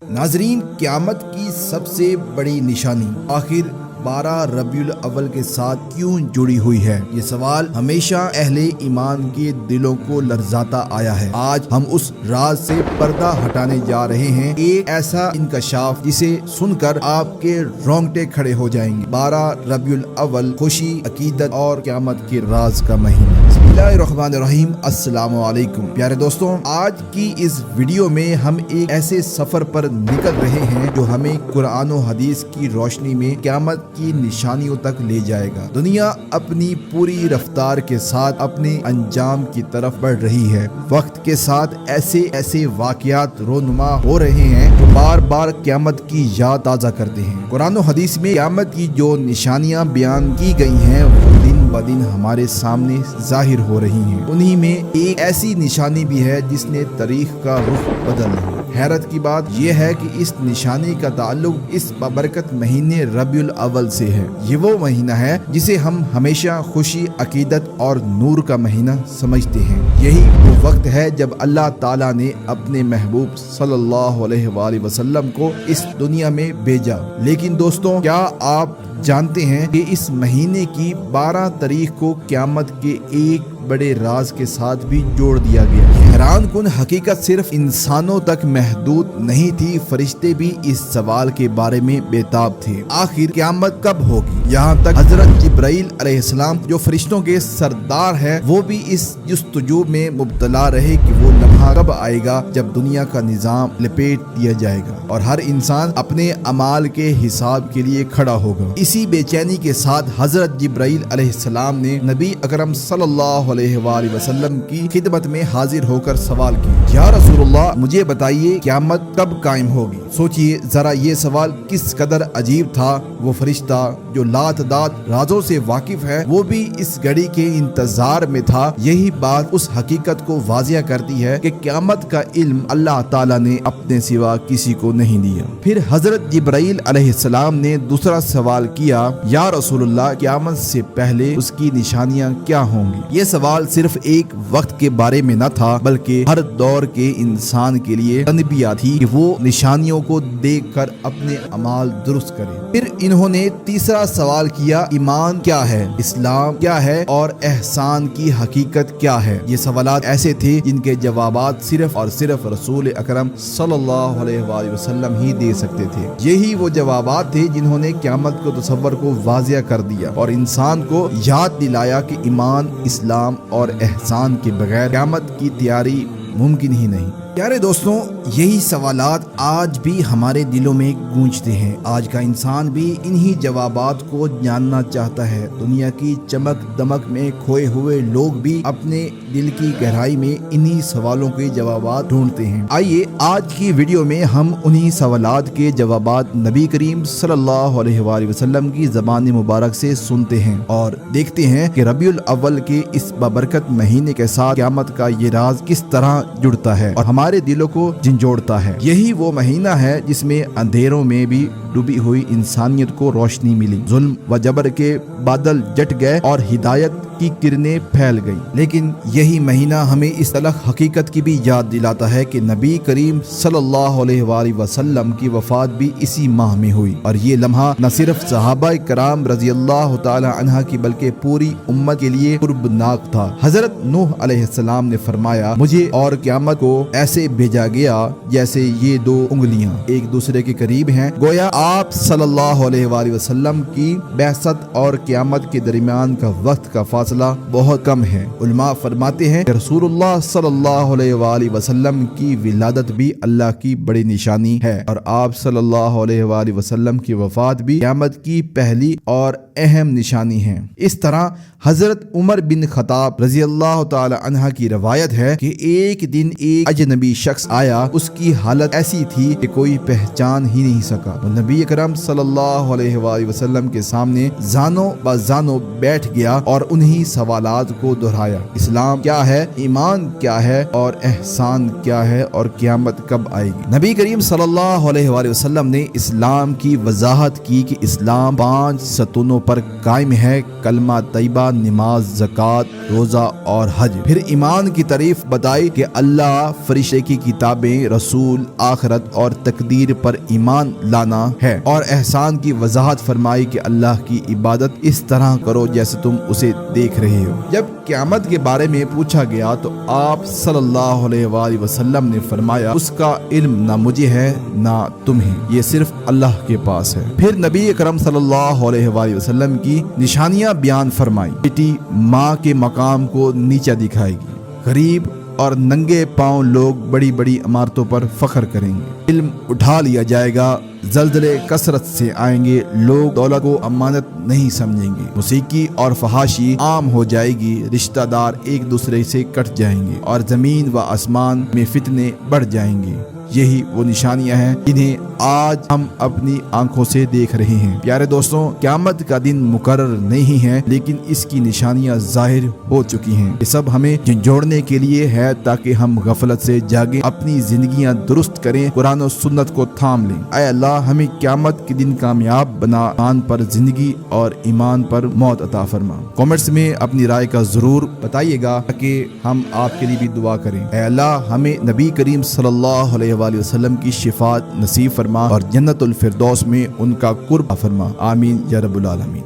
ناظرین، قیامت کی سب سے بڑی نشانی آخر 12 ربیع الاول کے ساتھ کیوں جڑی ہوئی ہے؟ یہ سوال ہمیشہ اہل ایمان کے دلوں کو لرزاتا آیا ہے۔ آج ہم اس راز سے پردہ ہٹانے جا رہے ہیں، ایک ایسا انکشاف جسے سن کر آپ کے رونگٹے کھڑے ہو جائیں گے۔ 12 ربیع الاول، خوشی، عقیدت اور قیامت کے راز کا مہینہ۔ بسم اللہ الرحمن الرحیم۔ السلام علیکم پیارے دوستوں، آج کی اس ویڈیو میں ہم ایک ایسے سفر پر نکل رہے ہیں جو ہمیں قرآن و حدیث کی روشنی میں قیامت کی نشانیوں تک لے جائے گا۔ دنیا اپنی پوری رفتار کے ساتھ اپنے انجام کی طرف بڑھ رہی ہے۔ وقت کے ساتھ ایسے واقعات رونما ہو رہے ہیں جو بار بار قیامت کی یاد تازہ کرتے ہیں۔ قرآن و حدیث میں قیامت کی جو نشانیاں بیان کی گئی ہیں وہ دن بدن ہمارے سامنے ظاہر ہو رہی ہیں۔ انہی میں ایک ایسی نشانی بھی ہے جس نے تاریخ کا رخ بدل دیا۔ حیرت کی بات یہ ہے کہ اس نشانی کا تعلق اس بابرکت مہینے ربیع الاول سے ہے۔ یہ وہ مہینہ ہے جسے ہم ہمیشہ خوشی، عقیدت اور نور کا مہینہ سمجھتے ہیں۔ یہی وہ وقت ہے جب اللہ تعالیٰ نے اپنے محبوب صلی اللہ علیہ وآلہ وسلم کو اس دنیا میں بھیجا۔ لیکن دوستوں، کیا آپ جانتے ہیں کہ اس مہینے کی 12 تاریخ کو قیامت کے ایک بڑے راز کے ساتھ بھی جوڑ دیا گیا؟ حیران کن حقیقت صرف انسانوں تک محدود نہیں تھی، فرشتے بھی اس سوال کے بارے میں بےتاب تھے۔ آخر قیامت کب ہوگی؟ یہاں تک حضرت جبرائیل علیہ السلام جو فرشتوں کے سردار ہے وہ بھی اس جستجو میں مبتلا رہے کہ وہ لمحہ کب آئے گا جب دنیا کا نظام لپیٹ دیا جائے گا اور ہر انسان اپنے اعمال کے حساب کے لیے کھڑا ہوگا۔ اسی بے چینی کے ساتھ حضرت جبرائیل علیہ السلام نے نبی اکرم صلی اللہ علیہ وآلہ وسلم کی خدمت میں حاضر ہو کر سوال کیا، یا رسول اللہ، مجھے بتائیے قیامت کب قائم ہوگی؟ سوچئے ذرا یہ سوال کس قدر عجیب تھا۔ وہ فرشتہ جو لاتعداد رازوں سے واقف ہے وہ بھی اس گھڑی کے انتظار میں تھا۔ یہی بات اس حقیقت کو واضح کرتی ہے کہ قیامت کا علم اللہ تعالیٰ نے اپنے سوا کسی کو نہیں دیا۔ پھر حضرت جبرائیل علیہ السلام نے دوسرا سوال کیا، یا رسول اللہ، قیامت سے پہلے اس کی نشانیاں کیا ہوں گی؟ یہ سوال صرف ایک وقت کے بارے میں نہ تھا بلکہ ہر دور کے انسان کے لیے تنبیہ تھی کہ وہ نشانیوں کو دیکھ کر اپنے اعمال درست کرے۔ پھر انہوں نے تیسرا سوال کیا، ایمان کیا ہے، اسلام کیا ہے اور احسان کی حقیقت کیا ہے؟ یہ سوالات ایسے تھے جن کے جوابات صرف اور صرف رسول اکرم صلی اللہ علیہ وآلہ وسلم ہی دے سکتے تھے۔ یہی وہ جوابات تھے جنہوں نے قیامت کو تصور کو واضح کر دیا اور انسان کو یاد دلایا کہ ایمان، اسلام اور احسان کے بغیر قیامت کی تیاری ممکن ہی نہیں۔ پیارے دوستوں، یہی سوالات آج بھی ہمارے دلوں میں گونجتے ہیں۔ آج کا انسان بھی انہی جوابات کو جاننا چاہتا ہے۔ دنیا کی چمک دمک میں کھوئے ہوئے لوگ بھی اپنے دل کی گہرائی میں انہی سوالوں کے جوابات ڈھونڈتے ہیں۔ آئیے آج کی ویڈیو میں ہم انہی سوالات کے جوابات نبی کریم صلی اللہ علیہ وآلہ وسلم کی زبان مبارک سے سنتے ہیں اور دیکھتے ہیں کہ ربیع الاول کے اس بابرکت مہینے کے ساتھ قیامت کا یہ راز کس طرح جڑتا ہے اور ہمارے دلوں کو جھنجھوڑتا ہے۔ یہی وہ مہینہ ہے جس میں اندھیروں میں بھی ڈوبی ہوئی انسانیت کو روشنی ملی، ظلم و جبر کے بادل جٹ گئے اور ہدایت کی کرنیں پھیل گئی۔ لیکن یہی مہینہ ہمیں اس تلخ حقیقت کی بھی یاد دلاتا ہے کہ نبی کریم صلی اللہ علیہ وآلہ وسلم کی وفات بھی اسی ماہ میں ہوئی اور یہ لمحہ نہ صرف صحابہ کرام رضی اللہ تعالی عنہ کی بلکہ پوری امت کے لیے قربناک تھا۔ حضرت نوح علیہ السلام نے فرمایا، مجھے اور قیامت کو ایسے بھیجا گیا جیسے یہ دو انگلیاں ایک دوسرے کے قریب ہیں۔ گویا آپ صلی اللہ علیہ وآلہ وسلم کی بعثت اور قیامت کے درمیان کا وقت کا فاصلہ بہت کم ہے۔ علماء فرماتے ہیں کہ رسول اللہ صلی اللہ علیہ وآلہ وسلم کی ولادت بھی اللہ کی بڑی نشانی ہے اور آپ صلی اللہ علیہ وآلہ وسلم کی وفات بھی قیامت کی پہلی اور اہم نشانی ہے۔ اس طرح حضرت عمر بن خطاب رضی اللہ تعالی عنہ کی روایت ہے کہ ایک دن ایک اجنبی شخص آیا، اس کی حالت ایسی تھی کہ کوئی پہچان ہی نہیں سکا۔ وہ نبی اکرم صلی اللہ علیہ وآلہ وسلم کے سامنے زانوں بزانوں بیٹھ گیا اور انہی انہی سوالات کو دہرایا، اسلام کیا ہے، ایمان کیا ہے اور احسان کیا ہے اور قیامت کب آئے گی۔ نبی کریم صلی اللہ علیہ وآلہ وسلم نے اسلام کی وضاحت کی کہ اسلام 5 ستونوں پر قائم ہے: کلمہ طیبہ، نماز، زکوٰۃ، روزہ اور حج۔ پھر ایمان کی تعریف بتائی کہ اللہ، فرشتے کی کتابیں، رسول، آخرت اور تقدیر پر ایمان لانا ہے، اور احسان کی وضاحت فرمائی کہ اللہ کی عبادت اس طرح کرو جیسے تم اسے دیکھ رہے ہو۔ جب قیامت کے بارے میں پوچھا گیا تو آپ صلی اللہ علیہ وآلہ وسلم نے فرمایا، اس کا علم نہ مجھے ہے نہ تمہیں، یہ صرف اللہ کے پاس ہے۔ پھر نبی اکرم صلی اللہ علیہ وآلہ وسلم کی نشانیاں بیان فرمائی۔ بیٹی ماں کے مقام کو نیچا دکھائے گی، غریب اور ننگے پاؤں لوگ بڑی بڑی عمارتوں پر فخر کریں گے، علم اٹھا لیا جائے گا، زلزلے کثرت سے آئیں گے، لوگ دولت کو امانت نہیں سمجھیں گے، موسیقی اور فحاشی عام ہو جائے گی، رشتہ دار ایک دوسرے سے کٹ جائیں گے اور زمین و آسمان میں فتنے بڑھ جائیں گے۔ یہی وہ نشانیاں ہیں جنہیں آج ہم اپنی آنکھوں سے دیکھ رہے ہیں۔ پیارے دوستوں، قیامت کا دن مقرر نہیں ہے، لیکن اس کی نشانیاں ظاہر ہو چکی ہیں۔ یہ سب ہمیں جھنجھوڑنے کے لیے ہے تاکہ ہم غفلت سے جاگیں، اپنی زندگیاں درست کریں، قرآن و سنت کو تھام لیں۔ اے اللہ، ہمیں قیامت کے دن کامیاب بنا، ایمان پر زندگی اور ایمان پر موت عطا فرما۔ کامنٹس میں اپنی رائے کا ضرور بتائیے گا تاکہ ہم آپ کے لیے بھی دعا کریں۔ اے اللہ، ہمیں نبی کریم صلی اللہ علیہ وآلہ وسلم کی شفاعت نصیب فرما اور جنت الفردوس میں ان کا قرب فرما۔ آمین یا رب العالمین۔